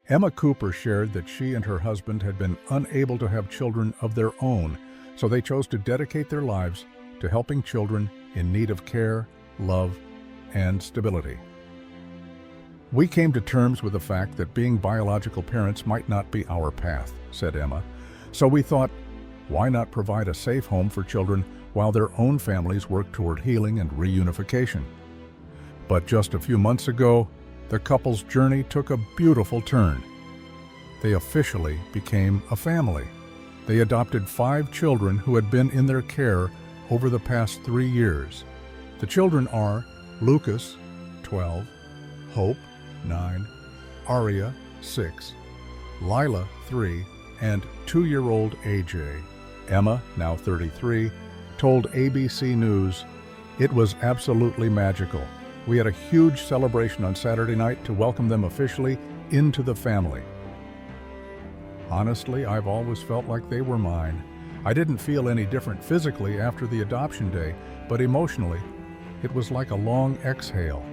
Emma Cooper shared that she and her husband had been unable to have children of their own, so they chose to dedicate their lives to helping children in need of care, love, and stability. "We came to terms with the fact that being biological parents might not be our path," said Emma, "so we thought, why not provide a safe home for children while their own families work toward healing and reunification?" But just a few months ago, the couple's journey took a beautiful turn. They officially became a family. They adopted 5 children who had been in their care over the past 3 years. The children are Lucas, 12, Hope, 9, Aria, 6, Lyla, 3, and 2-year-old AJ. Emma, now 33, told ABC News, "It was absolutely magical. We had a huge celebration on Saturday night to welcome them officially into the family. Honestly, I've always felt like they were mine. I didn't feel any different physically after the adoption day, but emotionally, it was like a long exhale."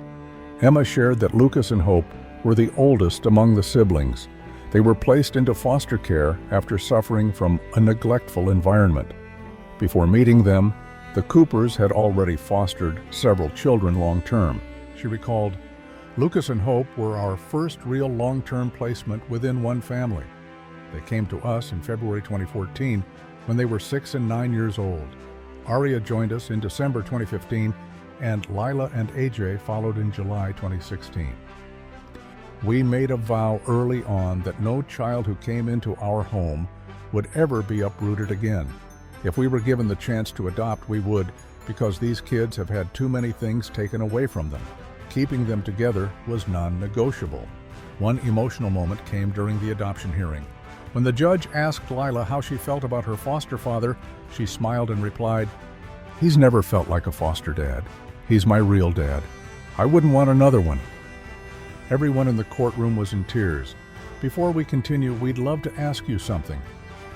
Emma shared that Lucas and Hope were the oldest among the siblings. They were placed into foster care after suffering from a neglectful environment. Before meeting them, the Coopers had already fostered several children long-term. She recalled, "Lucas and Hope were our first real long-term placement within one family. They came to us in February 2014 when they were 6 and 9 years old. Aria joined us in December 2015, and Lyla and AJ followed in July 2016. We made a vow early on that no child who came into our home would ever be uprooted again. If we were given the chance to adopt, we would, because these kids have had too many things taken away from them. Keeping them together was non-negotiable." One emotional moment came during the adoption hearing. When the judge asked Lyla how she felt about her foster father, she smiled and replied, "He's never felt like a foster dad. He's my real dad. I wouldn't want another one." Everyone in the courtroom was in tears. Before we continue, we'd love to ask you something.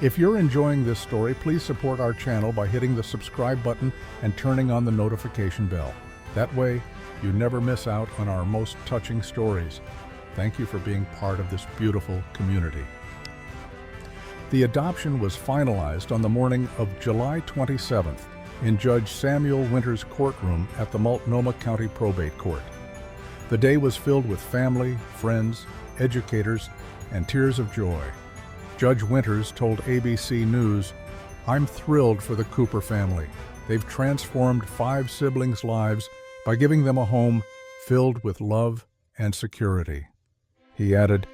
If you're enjoying this story, please support our channel by hitting the subscribe button and turning on the notification bell. That way, you never miss out on our most touching stories. Thank you for being part of this beautiful community. The adoption was finalized on the morning of July 27th in Judge Samuel Winters' courtroom at the Multnomah County Probate Court. The day was filled with family, friends, educators, and tears of joy. Judge Winters told ABC News, "I'm thrilled for the Cooper family. They've transformed 5 siblings' lives by giving them a home filled with love and security." He added,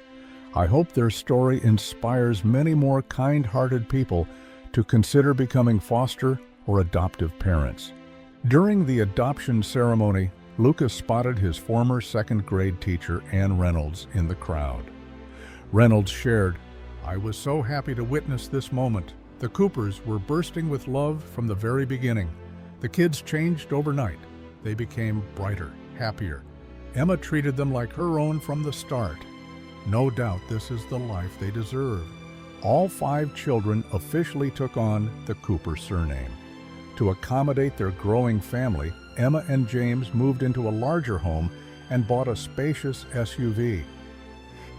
"I hope their story inspires many more kind-hearted people to consider becoming foster or adoptive parents." During the adoption ceremony, Lucas spotted his former 2nd grade teacher, Ann Reynolds, in the crowd. Reynolds shared, "I was so happy to witness this moment. The Coopers were bursting with love from the very beginning. The kids changed overnight. They became brighter, happier. Emma treated them like her own from the start. No doubt this is the life they deserve." All 5 children officially took on the Cooper surname. To accommodate their growing family, Emma and James moved into a larger home and bought a spacious SUV.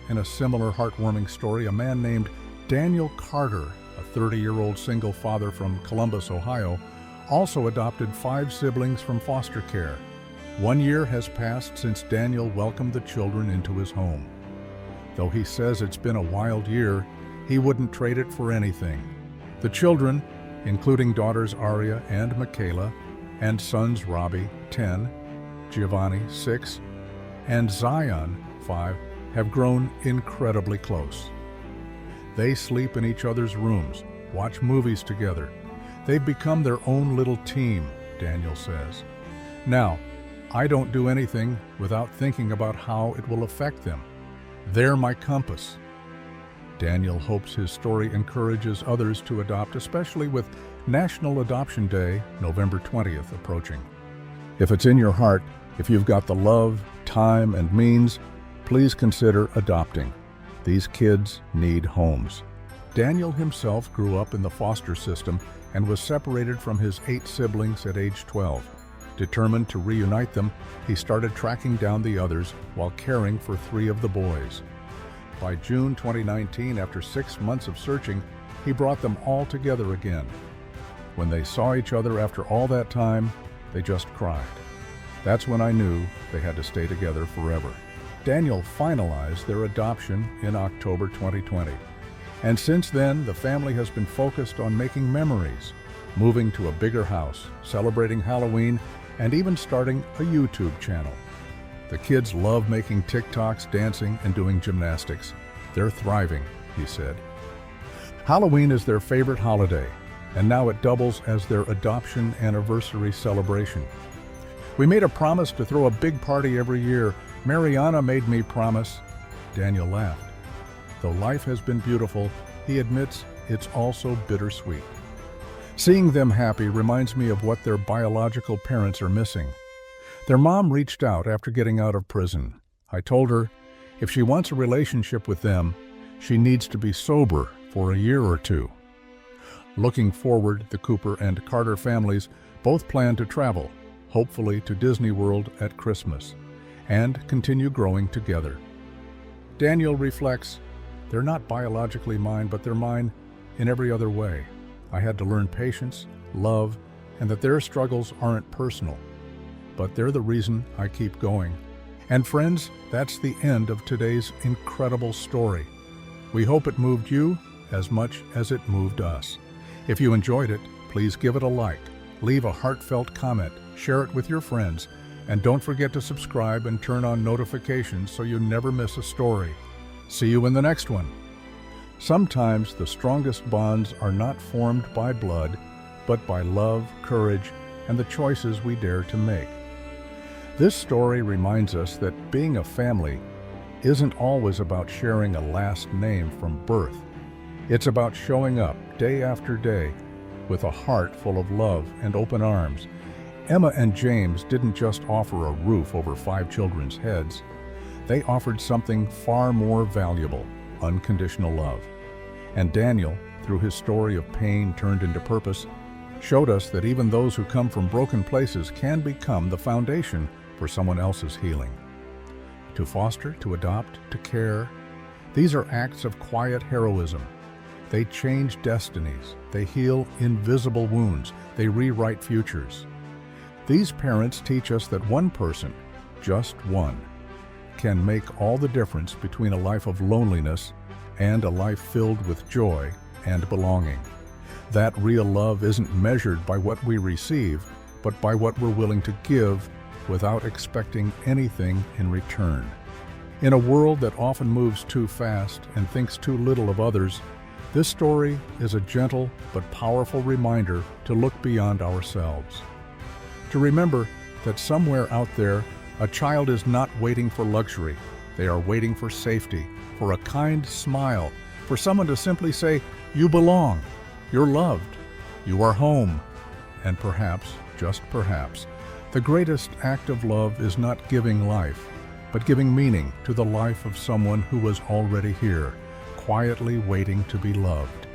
In a similar heartwarming story, a man named Daniel Carter, a 30-year-old single father from Columbus, Ohio, also adopted 5 siblings from foster care. 1 year has passed since Daniel welcomed the children into his home. Though he says it's been a wild year, he wouldn't trade it for anything. The children, including daughters Aria and Michaela, and sons Robbie, 10, Giovanni, 6, and Zion, 5, have grown incredibly close. They sleep in each other's rooms, watch movies together. They've become their own little team, Daniel says. Now, I don't do anything without thinking about how it will affect them. They're my compass. Daniel hopes his story encourages others to adopt, especially with National Adoption Day, November 20th, approaching. If it's in your heart, if you've got the love, time, and means, please consider adopting. These kids need homes. Daniel himself grew up in the foster system and was separated from his 8 siblings at age 12. Determined to reunite them, he started tracking down the others while caring for 3 of the boys. By June 2019, after 6 months of searching, he brought them all together again. When they saw each other after all that time, they just cried. That's when I knew they had to stay together forever. Daniel finalized their adoption in October 2020. And since then, the family has been focused on making memories, moving to a bigger house, celebrating Halloween, and even starting a YouTube channel. The kids love making TikToks, dancing, and doing gymnastics. They're thriving, he said. Halloween is their favorite holiday, and now it doubles as their adoption anniversary celebration. We made a promise to throw a big party every year. Mariana made me promise. Daniel laughed. Though life has been beautiful, he admits it's also bittersweet. Seeing them happy reminds me of what their biological parents are missing. Their mom reached out after getting out of prison. I told her if she wants a relationship with them, she needs to be sober for a year or two. Looking forward, the Cooper and Carter families both plan to travel, hopefully to Disney World at Christmas, and continue growing together. Daniel reflects, they're not biologically mine, but they're mine in every other way. I had to learn patience, love, and that their struggles aren't personal, but they're the reason I keep going. And friends, that's the end of today's incredible story. We hope it moved you as much as it moved us. If you enjoyed it, please give it a like, leave a heartfelt comment, share it with your friends, and don't forget to subscribe and turn on notifications so you never miss a story. See you in the next one. Sometimes the strongest bonds are not formed by blood, but by love, courage, and the choices we dare to make. This story reminds us that being a family isn't always about sharing a last name from birth. It's about showing up day after day with a heart full of love and open arms. Emma and James didn't just offer a roof over 5 children's heads. They offered something far more valuable, unconditional love. And Daniel, through his story of pain turned into purpose, showed us that even those who come from broken places can become the foundation for someone else's healing. To foster, to adopt, to care, these are acts of quiet heroism. They change destinies, they heal invisible wounds, they rewrite futures. These parents teach us that one person, just one, can make all the difference between a life of loneliness and a life filled with joy and belonging. That real love isn't measured by what we receive, but by what we're willing to give without expecting anything in return. In a world that often moves too fast and thinks too little of others, this story is a gentle but powerful reminder to look beyond ourselves. To remember that somewhere out there, a child is not waiting for luxury. They are waiting for safety, for a kind smile, for someone to simply say, "You belong, you're loved, you are home." And perhaps, just perhaps, the greatest act of love is not giving life, but giving meaning to the life of someone who was already here, quietly waiting to be loved.